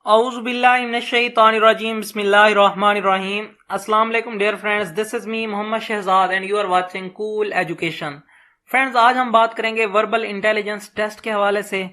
Auzubillahiminash-shaytanir-rajim. Bismillahir-rahmanir-rahim. Assalamu alaikum dear friends. This is me Muhammad Shehzad and you are watching Cool Education. Friends, आज हम बात करेंगे verbal intelligence test के हवाले से।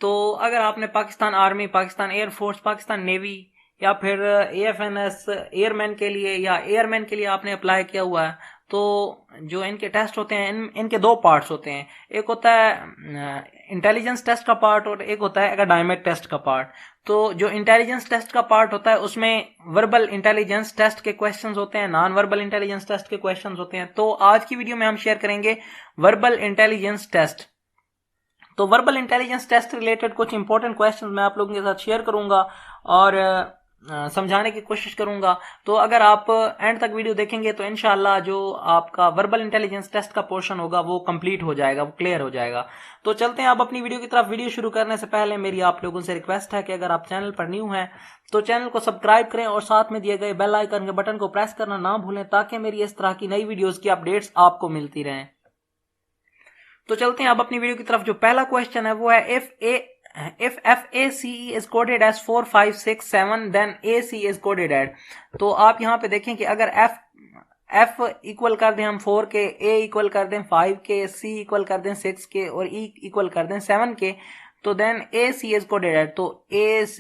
तो अगर आपने Pakistan army, Pakistan air force, Pakistan navy या फिर AFNS एयरमैन के लिए या एयरमैन के लिए आपने अप्लाई किया हुआ है, तो जो इनके टेस्ट होते हैं इनके दो पार्ट्स होते हैं। एक होता है इंटेलिजेंस टेस्ट का पार्ट और एक होता है एकेडमिक टेस्ट का पार्ट। तो जो इंटेलिजेंस टेस्ट का पार्ट होता है उसमें वर्बल इंटेलिजेंस टेस्ट के क्वेश्चंस होते हैं, नॉन वर्बल इंटेलिजेंस टेस्ट के क्वेश्चंस होते हैं। तो आज की वीडियो में हम शेयर करेंगे वर्बल इंटेलिजेंस टेस्ट। तो वर्बल इंटेलिजेंस टेस्ट रिलेटेड कुछ इंपॉर्टेंट क्वेश्चंस मैं आप लोगों के साथ शेयर करूंगा और समझाने की कोशिश करूंगा। तो अगर आप एंड तक वीडियो देखेंगे तो इंशाल्लाह जो आपका वर्बल इंटेलिजेंस टेस्ट का पोर्शन होगा वो कंप्लीट हो जाएगा, वो क्लियर हो जाएगा। तो चलते हैं आप अपनी वीडियो की तरफ। वीडियो शुरू करने से पहले मेरी आप लोगों से रिक्वेस्ट है कि अगर आप चैनल पर न्यू हैं तो चैनल को सब्सक्राइब करें और साथ में दिए गए बेल आइकन के बटन को प्रेस करना ना भूलें ताकि मेरी इस तरह की नई वीडियोज की अपडेट्स आपको मिलती रहें। तो चलते हैं आप अपनी वीडियो की तरफ। जो पहला क्वेश्चन है वो है if FACE is coded as 4 5 6 7 then AC is coded at। तो आप यहाँ पे देखें कि अगर F इक्वल कर दें हम 4 के, A इक्वल कर दें 5 के, C इक्वल कर दें 6 के और E इक्वल कर दें 7 के, तो then AC is coded at। तो AC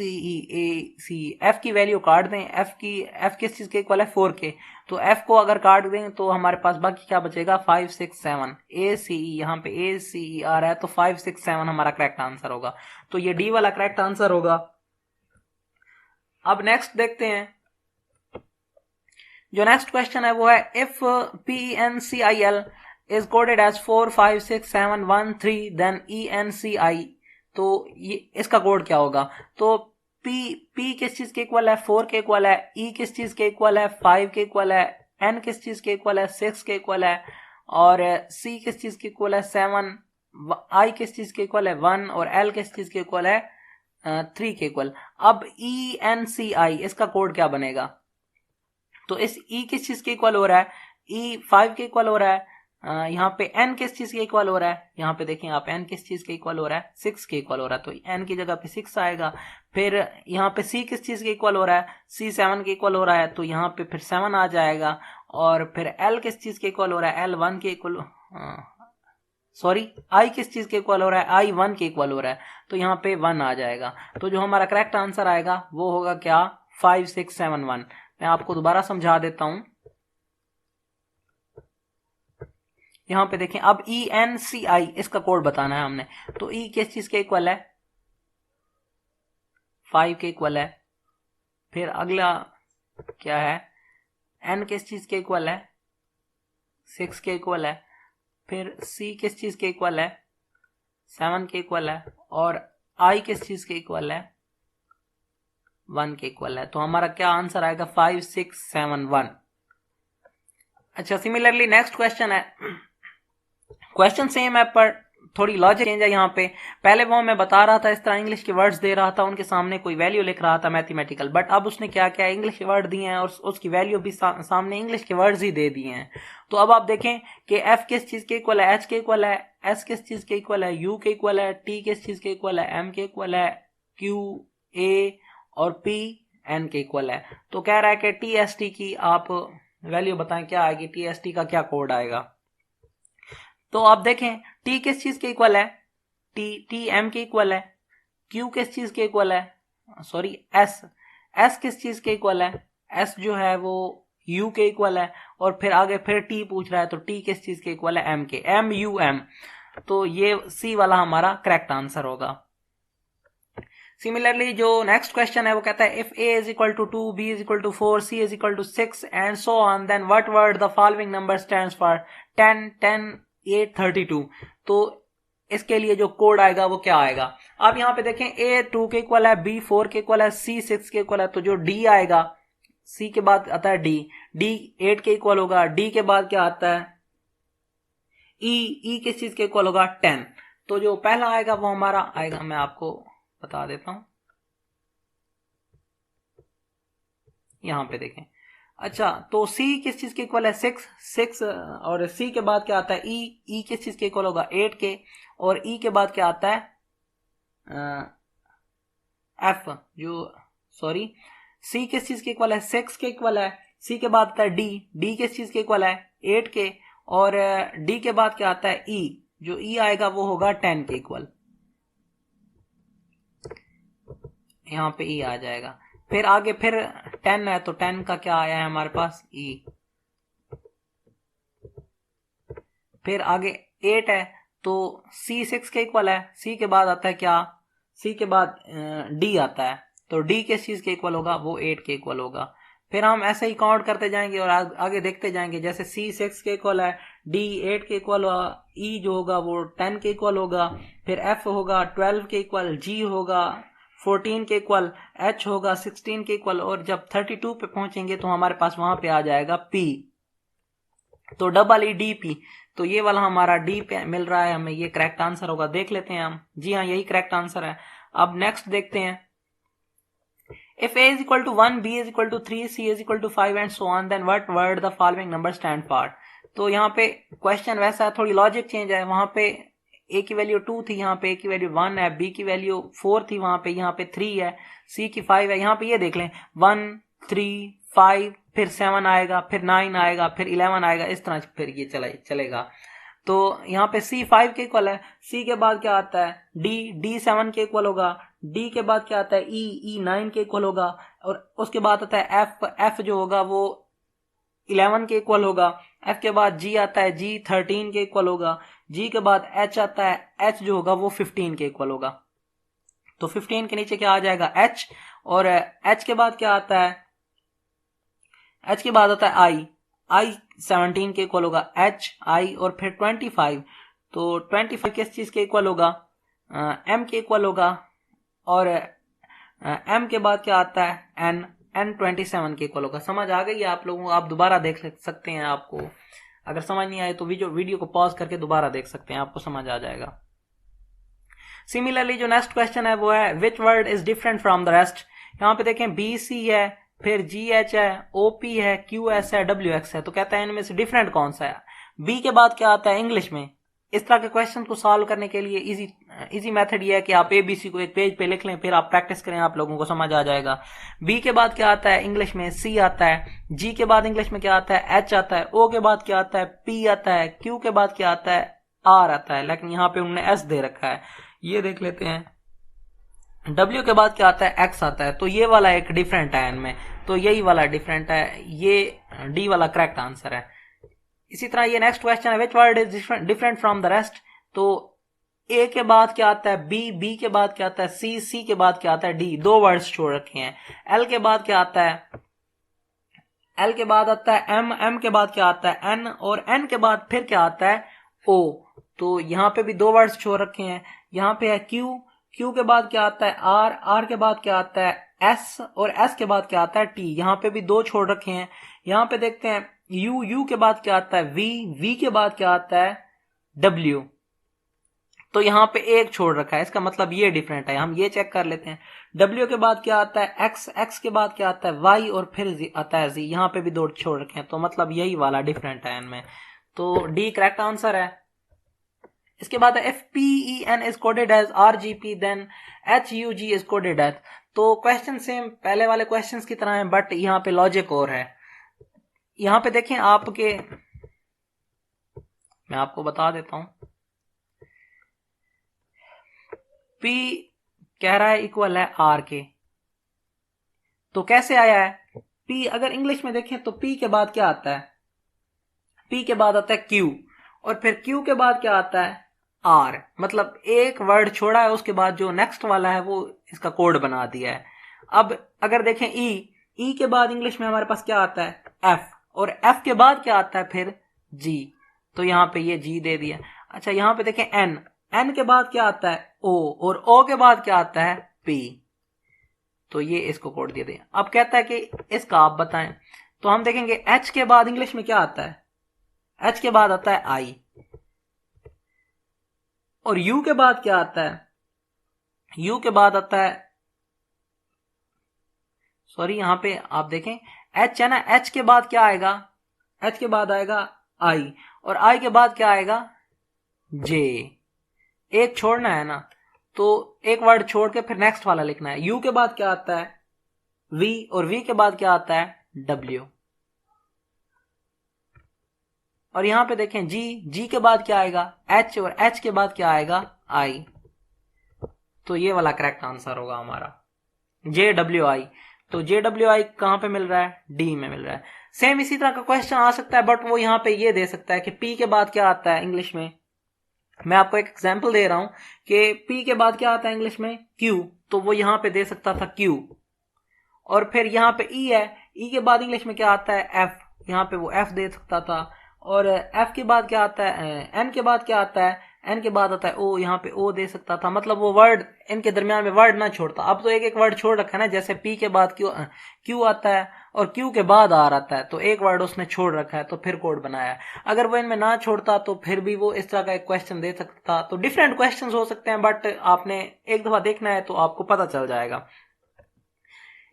F की वैल्यू काट दें। F किस चीज के इक्वल है? 4 के। तो F को अगर काट दें तो हमारे पास बाकी क्या बचेगा? 5 6 7। ACE, यहाँ पे ACE आ रहा है तो 5 6 7 हमारा करेक्ट आंसर होगा। तो ये डी वाला करेक्ट आंसर होगा। अब नेक्स्ट देखते हैं। जो नेक्स्ट क्वेश्चन है वो है if PENCIL is coded as 4 5 6 7 1 3 then ENCI। तो ये इसका कोड क्या होगा? तो P किस चीज के इक्वल है? 4 के इक्वल है। E किस चीज के इक्वल है? 5 के इक्वल है। N किस चीज के इक्वल है? 6 के इक्वल है। और C किस चीज के इक्वल है? 7। I किस चीज के इक्वल है? 1। और L किस चीज के इक्वल है? 3 के इक्वल। अब ENCI इसका कोड क्या बनेगा? तो इस E किस चीज के इक्वल हो रहा है? E 5 के इक्वल हो रहा है। यहाँ पे N किस चीज के इक्वल हो रहा है? यहाँ पे देखें आप, N किस चीज के इक्वल हो रहा है? 6 के इक्वल हो रहा है। तो N की जगह पे 6 आएगा। फिर यहाँ पे C किस चीज के इक्वल हो रहा है? C 7 के इक्वल हो रहा है तो यहाँ पे फिर 7 आ जाएगा। और फिर L किस चीज के इक्वल हो रहा है? L 1 के इक्वल, सॉरी, I किस चीज के इक्वल हो रहा है? I 1 के इक्वल हो रहा है तो यहाँ पे 1 आ जाएगा। तो जो हमारा करेक्ट आंसर आएगा वो होगा क्या? 5 6 7 1। मैं आपको दोबारा समझा देता हूं। यहां पे देखें, अब ENCI इसका कोड बताना है हमने। तो E किस चीज के इक्वल है? 5 के इक्वल है। फिर अगला क्या है? N किस चीज के इक्वल है? 6 के इक्वल है। फिर C किस चीज के इक्वल है? 7 के इक्वल है। और I किस चीज के इक्वल है? 1 के इक्वल है। तो हमारा क्या आंसर आएगा? 5 6 7 1। अच्छा, सिमिलरली नेक्स्ट क्वेश्चन है। क्वेश्चन सेम है पर थोड़ी लॉजिक चेंज है यहाँ पे। पहले वो मैं बता रहा था, इस तरह इंग्लिश के वर्ड्स दे रहा था, उनके सामने कोई वैल्यू लिख रहा था मैथमेटिकल, बट अब उसने क्या किया? इंग्लिश के वर्ड दिए हैं और उसकी वैल्यू भी सामने इंग्लिश के वर्ड्स ही दे दिए हैं। तो अब आप देखें कि F किस चीज के इक्वल है? H के इक्वल है। S किस चीज के इक्वल है? U के इक्वल है। T किस चीज के इक्वल है? M के इक्वल है। Q A और P N के इक्वल है। तो कह रहा है कि TST की आप वैल्यू बताएं क्या आएगी? TST का क्या कोड आएगा? तो आप देखें, T किस चीज के इक्वल है? T M के इक्वल है। Q किस चीज के इक्वल है? सॉरी, S किस चीज के इक्वल है? S जो है वो U के इक्वल है। और फिर आगे फिर T पूछ रहा है तो T किस चीज के इक्वल है? M के। MUM। तो ये C वाला हमारा करेक्ट आंसर होगा। सिमिलरली जो नेक्स्ट क्वेश्चन है वो कहता है if A is equal to 2, B is equal to 4, C is equal to 6 and so on, then what word the following number stands for? 10 10 8 32। तो इसके लिए जो कोड आएगा वो क्या आएगा? आप यहाँ पे देखें, A 2 के इक्वल है, B 4 के इक्वल है, C 6 के इक्वल है। तो जो D आएगा, C के बाद आता है D 8 के इक्वल होगा। D के बाद क्या आता है? E किस चीज के इक्वल होगा? 10। तो जो पहला आएगा वो हमारा आएगा, मैं आपको बता देता हूं, यहां पे देखें। अच्छा, तो C किस चीज के इक्वल है? 6 और C के बाद क्या आता है? E किस चीज के इक्वल होगा? 8 के। और E के बाद क्या आता है? F, जो सॉरी, सी किस चीज के इक्वल है, 6 के इक्वल है। सी के बाद आता है डी, डी किस चीज के इक्वल है, 8 के। और डी के बाद क्या आता है, ई, जो ई आएगा वो होगा 10 के इक्वल, यहाँ पे ई आ जाएगा। फिर आगे फिर 10 है तो 10 का क्या आया है हमारे पास, ई। फिर आगे 8 है तो सी 6 के इक्वल है, सी के बाद आता है क्या, सी के बाद डी आता है, तो डी किस चीज के इक्वल होगा, वो 8 के इक्वल होगा। फिर हम ऐसे ही काउंट करते जाएंगे और आगे देखते जाएंगे, जैसे सी 6 के इक्वल है, डी 8 के इक्वल होगा, ई जो होगा वो 10 के इक्वल होगा, फिर एफ होगा 12 के इक्वल, जी होगा 14 के इक्वल, एच होगा 16 के इक्वल, और जब 32 पे पहुंचेंगे तो हमारे पास वहां पे आ जाएगा पी, तो डबल ई डी पी। तो ये वाला हमारा डी पे मिल रहा है हमें, ये करेक्ट आंसर होगा। देख लेते हैं हम, जी हाँ यही करेक्ट आंसर है। अब नेक्स्ट देखते हैं, if a is equal to 1, b is equal to 3, c is equal to 5 and so on, then what word the following number stand for। तो यहाँ पे क्वेश्चन वैसा है, थोड़ी लॉजिक चेंज है। वहां पे a की वैल्यू 2 थी, यहाँ पे a की वैल्यू 1 है, b की वैल्यू 4 थी वहां पे, यहाँ पे 3 है, c की 5 है। यहाँ पे ये देख लें 1 3 5, फिर 7 आएगा, फिर 9 आएगा, फिर 11 आएगा, इस तरह फिर ये चलेगा। तो यहाँ पे c 5 के इक्वल है, c के बाद क्या आता है d, d 7 के इक्वल होगा, d के बाद क्या आता है e 9 के इक्वल होगा, और उसके बाद आता है f जो होगा वो 11 के इक्वल होगा। f के बाद g आता है, g 13 के इक्वल होगा। g के बाद h आता है, h जो होगा वो 15 के इक्वल होगा। तो 15 के नीचे क्या आ जाएगा h, और h के बाद क्या आता है, h के बाद आता है i 17 के इक्वल होगा, h i और फिर 25। तो 25 किस चीज के इक्वल होगा, m के इक्वल होगा, और m के बाद क्या आता है n 27 के इक्वल होगा। समझ आ गई आप लोगों को? आप दोबारा देख सकते हैं, आपको अगर समझ नहीं आए तो वीडियो को पॉज करके दोबारा देख सकते हैं, आपको समझ आ जाएगा। सिमिलरली जो नेक्स्ट क्वेश्चन है वो है which word is different from the rest. यहाँ पे देखें BC है, फिर GH है, OP है, QS है, WX है, तो कहता है इनमें से डिफरेंट कौन सा है। B के बाद क्या आता है इंग्लिश में। इस तरह के क्वेश्चन को सॉल्व करने के लिए इजी मेथड ये है कि आप ABC को एक पेज पे लिख लें, फिर आप प्रैक्टिस करें, आप लोगों को समझ आ जाएगा। B के बाद क्या आता है इंग्लिश में, C आता है। G के बाद इंग्लिश में क्या आता है, H आता है। O के बाद क्या आता है, P आता है। Q के बाद क्या आता है, R आता है, लेकिन यहाँ पे उन्होंने S दे रखा है, ये देख लेते हैं। W के बाद क्या आता है, X आता है। तो ये वाला एक डिफरेंट है इनमें, तो यही वाला डिफरेंट है, ये D वाला करेक्ट आंसर है। इसी तरह ये नेक्स्ट क्वेश्चन है which word is different from the rest. तो A के बाद क्या आता है B के बाद क्या आता है C के बाद क्या आता है D, दो वर्ड्स छोड़ रखे हैं। L के बाद क्या आता है, L के बाद आता है M के बाद क्या आता है N, और N के बाद फिर क्या आता है O। तो यहाँ पे भी दो वर्ड्स छोड़ रखे हैं। यहाँ पे है Q के बाद क्या आता है R के बाद क्या आता है S, और S के बाद क्या आता है T। यहाँ पे भी दो छोड़ रखे हैं। यहाँ पे देखते हैं U के बाद क्या आता है V के बाद क्या आता है W। तो यहाँ पे एक छोड़ रखा है, इसका मतलब ये डिफरेंट है। हम ये चेक कर लेते हैं। W के बाद क्या आता है X के बाद क्या आता है Y, और फिर आता है Z। यहाँ पे भी दो छोड़ रखे हैं, तो मतलब यही वाला डिफरेंट है इनमें, तो D करेक्ट आंसर है। इसके बाद FPEN is coded as RGP, then HUG is coded as. तो क्वेश्चन सेम पहले वाले क्वेश्चंस की तरह है, बट यहाँ पे लॉजिक और है। यहाँ पे देखें आपके, मैं आपको बता देता हूं, P कह रहा है इक्वल है R के, तो कैसे आया है P। अगर इंग्लिश में देखें तो P के बाद क्या आता है, P के बाद आता है Q, और फिर Q के बाद क्या आता है R। मतलब एक वर्ड छोड़ा है, उसके बाद जो नेक्स्ट वाला है वो इसका कोड बना दिया है। अब अगर देखें E के बाद इंग्लिश में हमारे पास क्या आता है F, और F के बाद क्या आता है फिर G, तो यहाँ पे ये G दे दिया। अच्छा यहाँ पे देखें N के बाद क्या आता है O, और O के बाद क्या आता है P, तो ये इसको कोड दे दें। अब कहता है कि इसका आप बताएं, तो हम देखेंगे H के बाद इंग्लिश में क्या आता है, H के बाद आता है I, और U के बाद क्या आता है, U के बाद आता है, सॉरी यहाँ पे आप देखें H है ना, H के बाद क्या आएगा, H के बाद आएगा I, और I के बाद क्या आएगा J। एक छोड़ना है ना, तो एक वर्ड छोड़ के फिर नेक्स्ट वाला लिखना है। U के बाद क्या आता है V और V के बाद क्या आता है W। और यहां पे देखें G के बाद क्या आएगा H और H के बाद क्या आएगा I। तो ये वाला करेक्ट आंसर होगा हमारा JWI। तो JWI कहां पे मिल रहा है D में मिल रहा है। सेम इसी तरह का क्वेश्चन आ सकता है बट वो यहां पे ये दे सकता है कि P के बाद क्या आता है इंग्लिश में। मैं आपको एक एग्जांपल दे रहा हूं कि P के बाद क्या आता है इंग्लिश में Q, तो वो यहां पे दे सकता था Q। और फिर यहाँ पे E है, E के बाद इंग्लिश में क्या आता है F, यहाँ पे वो F दे सकता था। और F के बाद क्या आता है N के बाद क्या आता है N के बाद आता है O, यहाँ पे O दे सकता था। मतलब वो वर्ड इनके दरमियान में वर्ड ना छोड़ता। अब तो एक एक वर्ड छोड़ रखा है ना, जैसे P के बाद Q आता है और Q के बाद R आता है, तो एक वर्ड उसने छोड़ रखा है तो फिर कोड बनाया है। अगर वो इनमें ना छोड़ता तो फिर भी वो इस तरह का एक क्वेश्चन दे सकता। तो डिफरेंट क्वेश्चन हो सकते हैं बट आपने एक दफा देखना है तो आपको पता चल जाएगा।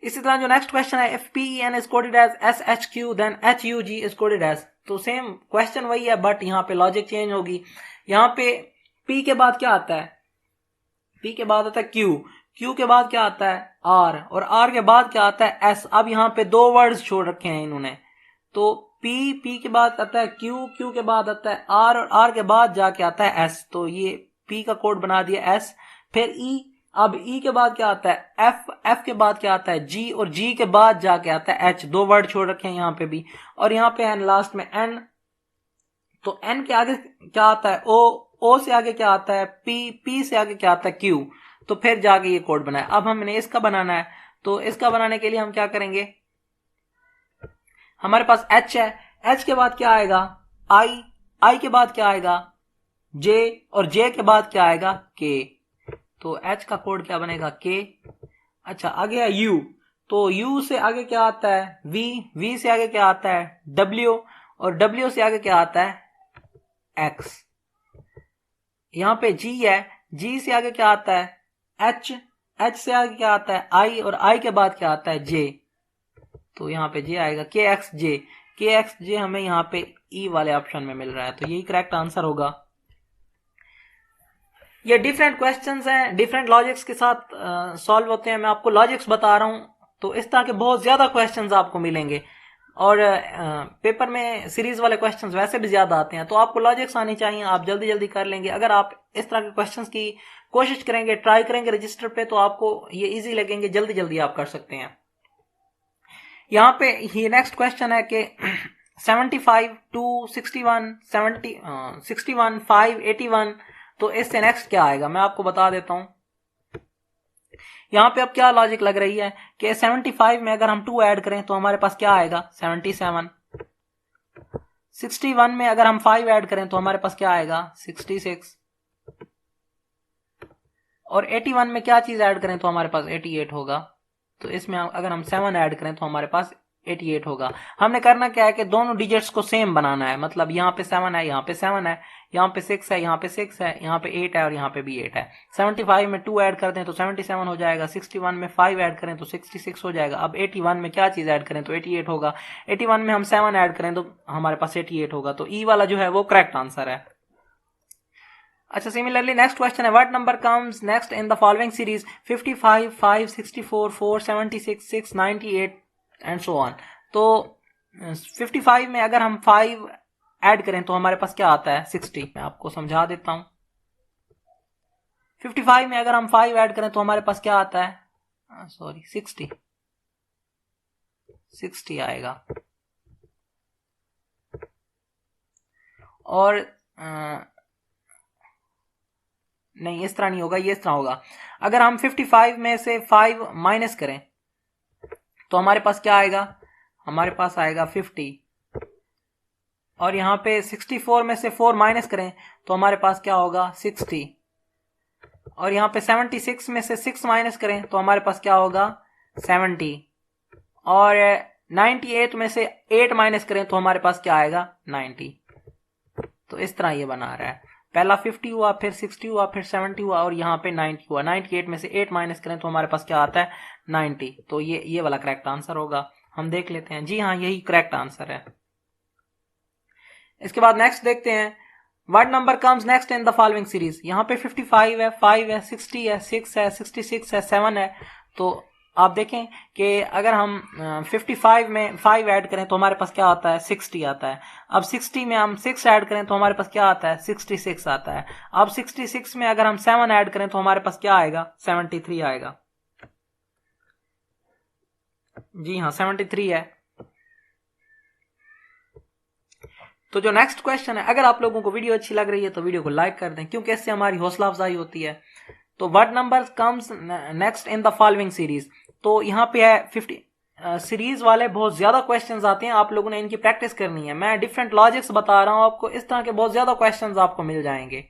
इसी तरह जो नेक्स्ट क्वेश्चन है, if PEN is coded as SHQ then HUG is coded as, तो सेम क्वेश्चन वही है बट यहाँ पे लॉजिक चेंज होगी। यहाँ पे P के बाद क्या आता है, P के बाद आता है Q के बाद क्या आता है R और R के बाद क्या आता है S। अब यहाँ पे दो वर्ड्स छोड़ रखे हैं इन्होंने, तो P के बाद आता है Q के बाद आता है R और R के बाद जाके आता है S। तो ये P का कोड बना दिया S। फिर E, अब E के बाद क्या आता है F के बाद क्या आता है G और G के बाद जाके आता है H। दो वर्ड छोड़ रखे हैं यहाँ पे भी। और यहाँ पे N लास्ट में N, तो N के आगे क्या आता है O से आगे क्या आता है P से आगे क्या आता है Q। तो फिर जाके ये कोड बनाया। अब हमने इसका बनाना है, तो इसका बनाने के लिए हम क्या करेंगे, हमारे पास H है, H के बाद क्या आएगा I के बाद क्या आएगा J और J के बाद क्या आएगा K। तो H का कोड क्या बनेगा K। अच्छा आगे है U, तो U से आगे क्या आता है V से आगे क्या आता है W और W से आगे क्या आता है X। यहाँ पे G है, G से आगे क्या आता है H से आगे क्या आता है I और I के बाद क्या आता है J। तो यहाँ पे J आएगा KXJ हमें यहाँ पे E वाले ऑप्शन में मिल रहा है, तो यही करेक्ट आंसर होगा। ये डिफरेंट क्वेश्चंस हैं, डिफरेंट लॉजिक्स के साथ सॉल्व होते हैं। मैं आपको लॉजिक्स बता रहा हूं, तो इस तरह के बहुत ज्यादा क्वेश्चंस आपको मिलेंगे। और पेपर में सीरीज वाले क्वेश्चंस वैसे भी ज्यादा आते हैं, तो आपको लॉजिक्स आनी चाहिए, आप जल्दी जल्दी कर लेंगे। अगर आप इस तरह के क्वेश्चंस की कोशिश करेंगे, ट्राई करेंगे रजिस्टर पे, तो आपको ये इजी लगेंगे, जल्दी जल्दी आप कर सकते हैं। यहाँ पे ये नेक्स्ट क्वेश्चन है कि 75 2 61 61 5 81, तो इससे नेक्स्ट क्या आएगा मैं आपको बता देता हूं। यहां पे अब क्या लॉजिक लग रही है कि 75 में अगर हम 2 ऐड करें तो हमारे पास क्या आएगा 77। 61 में अगर हम 5 ऐड करें तो हमारे पास क्या आएगा 66। और 81 में क्या चीज ऐड करें तो हमारे पास 88 होगा। तो इसमें अगर हम 7 ऐड करें तो हमारे पास 88 होगा। हमने करना क्या है कि दोनों डिजिट्स को सेम बनाना है, मतलब यहाँ पे 7 है, यहाँ पे 7 है, यहाँ पे 6 है, यहाँ पे 6 है, यहाँ पे 8 है और यहाँ पे भी 8 है। 75 में 2 ऐड कर दें तो 77 हो जाएगा, 61 में 5 ऐड करें तो 66 हो जाएगा। अब 81 में क्या चीज ऐड करें तो 88 होगा। 81 में हम 7 ऐड करें तो हमारे पास 88 होगा। तो ई वाला जो है वो करेक्ट आंसर है। अच्छा, सिमिलरली नेक्स्ट क्वेश्चन है, what number comes next in the following series 55 5 64 4 76 6 98 and so on. तो 55 में अगर हम 5 ऐड करें तो हमारे पास क्या आता है 60। मैं आपको समझा देता हूं। 55 में अगर हम 5 ऐड करें तो हमारे पास क्या आता है 60 आएगा। और नहीं, इस तरह नहीं होगा, ये इस तरह होगा। अगर हम 55 में से 5 माइनस करें तो हमारे पास क्या आएगा, हमारे पास आएगा 50। और यहाँ पे 64 में से 4 माइनस करें तो हमारे पास क्या होगा 60। और यहाँ पे 76 में से 6 माइनस करें तो हमारे पास क्या होगा 70। और 98 में से 8 माइनस करें तो हमारे पास क्या आएगा 90। तो इस तरह ये बना रहा है, पहला 50 हुआ, फिर 60 हुआ, फिर 70 हुआ और यहाँ पे 90 हुआ। 98 में से 8 माइनस करें तो हमारे पास क्या आता है 90। तो ये वाला करेक्ट आंसर होगा। हम देख लेते हैं, जी हाँ यही करेक्ट आंसर है। इसके बाद नेक्स्ट देखते हैं, what number comes next in the following series. यहाँ पे 55 है, 5 है, 60 है, 6 है, 66 है, 7 है। तो आप देखें कि अगर हम 55 में 5 ऐड करें तो हमारे पास क्या आता है, 60 आता है। अब 60 में हम 6 ऐड करें तो हमारे पास क्या आता है, 66 आता है। अब 66 में अगर हम 7 ऐड करें तो हमारे पास क्या आएगा, 73 आएगा। जी हाँ, 73 है। तो जो नेक्स्ट क्वेश्चन है, अगर आप लोगों को वीडियो अच्छी लग रही है तो वीडियो को लाइक कर दें, क्योंकि इससे हमारी हौसला अफजाई होती है। तो what number comes next in the following series. तो यहाँ पे है 50। सीरीज वाले बहुत ज्यादा क्वेश्चंस आते हैं, आप लोगों ने इनकी प्रैक्टिस करनी है। मैं डिफरेंट लॉजिक्स बता रहा हूं आपको, इस तरह के बहुत ज्यादा क्वेश्चंस आपको मिल जाएंगे।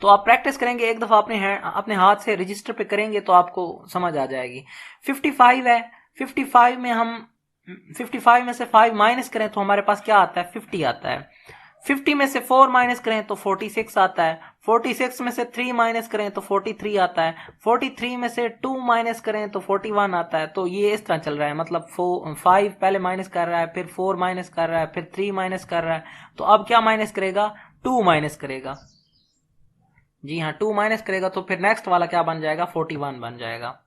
तो आप प्रैक्टिस करेंगे, एक दफा अपने हाथ से रजिस्टर पे करेंगे तो आपको समझ आ जाएगी। 55 है, 55 में हम 55 में से 5 माइनस करें तो हमारे पास क्या आता है, 50 आता है। 50 में से 4 माइनस करें तो 46 आता है। 46 में से 3 माइनस करें तो 43 आता है। 43 में से 2 माइनस करें तो 41 आता है। तो ये इस तरह चल रहा है, मतलब 5 पहले माइनस कर रहा है, फिर 4 माइनस कर रहा है, फिर 3 माइनस कर रहा है। तो अब क्या माइनस करेगा, 2 माइनस करेगा। जी हाँ, 2 माइनस करेगा तो फिर नेक्स्ट वाला क्या बन जाएगा, 41 बन जाएगा।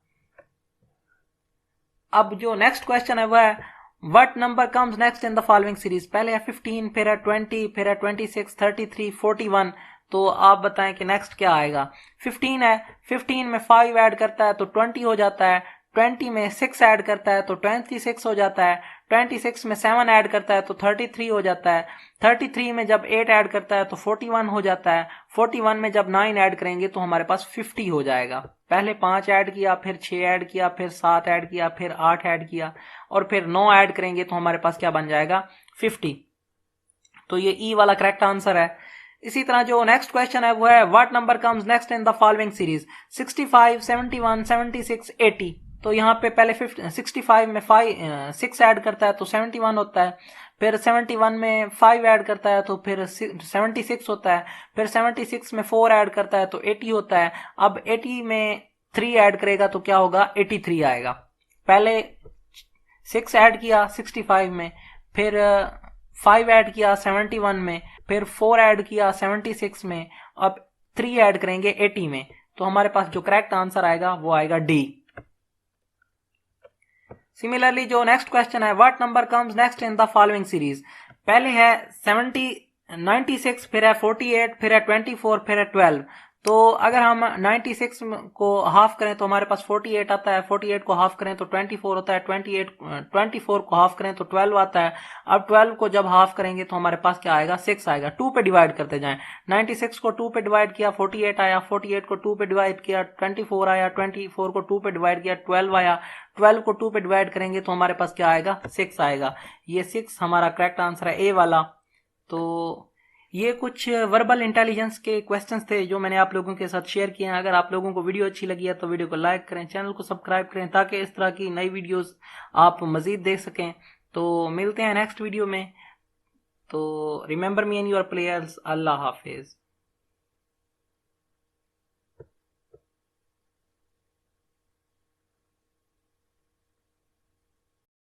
अब जो नेक्स्ट क्वेश्चन है वह है what number comes next in the following series. पहले है 15, फिर है 20, फिर है 26, 33, 41। तो आप बताएं कि नेक्स्ट क्या आएगा। 15 है, 15 में 5 ऐड करता है तो 20 हो जाता है। 20 में 6 ऐड करता है तो 26 हो जाता है। 26 में 7 ऐड करता है तो 33 हो जाता है। 33 में जब 8 ऐड करता है तो 41 हो जाता है। 41 में जब 9 ऐड करेंगे तो हमारे पास 50 हो जाएगा। पहले 5 ऐड किया, फिर 6 ऐड किया, फिर 7 ऐड किया, फिर 8 ऐड किया और फिर 9 ऐड करेंगे तो हमारे पास क्या बन जाएगा, 50। तो ये ई वाला करेक्ट आंसर है। इसी तरह जो नेक्स्ट क्वेश्चन है वो है what number comes next in the following series. 65, 71, 76, 80। तो यहाँ पे पहले 65 में 6 ऐड करता है तो 71 होता है। फिर 71 में 5 ऐड करता है तो फिर 76 होता है। फिर 76 में 4 ऐड करता है तो 80 होता है। अब 80 में 3 ऐड करेगा तो क्या होगा, 83 आएगा। पहले 6 ऐड किया 65 में, फिर 5 ऐड किया 71 में, फिर 4 ऐड किया 76 में, अब 3 ऐड करेंगे 80 में। तो हमारे पास जो करेक्ट आंसर आएगा वो आएगा डी। सिमिलरली जो नेक्स्ट क्वेश्चन है what number comes next in the following series. पहले है 96, फिर है 48, फिर है 24, फिर है 12। तो अगर हम 96 को हाफ करें तो हमारे पास 48 आता है। 48 को हाफ करें तो 24 होता है। 24 को हाफ करें तो 12 आता है। अब 12 को जब हाफ करेंगे तो हमारे पास क्या आएगा, 6 आएगा। 2 पे डिवाइड करते जाएं। 96 को 2 पे डिवाइड किया, 48 आया। 48 को 2 पे डिवाइड किया, 24 आया। 24 को 2 पे डिवाइड किया, 12 आया। 12 को 2 पे डिवाइड करेंगे तो हमारे पास क्या आएगा, 6 आएगा। ये 6 हमारा करेक्ट आंसर है, ए वाला। तो ये कुछ वर्बल इंटेलिजेंस के क्वेश्चंस थे जो मैंने आप लोगों के साथ शेयर किए हैं। अगर आप लोगों को वीडियो अच्छी लगी है तो वीडियो को लाइक करें, चैनल को सब्सक्राइब करें ताकि इस तरह की नई वीडियोस आप मजीद देख सकें। तो मिलते हैं नेक्स्ट वीडियो में। तो remember me and your players. Allah Hafiz.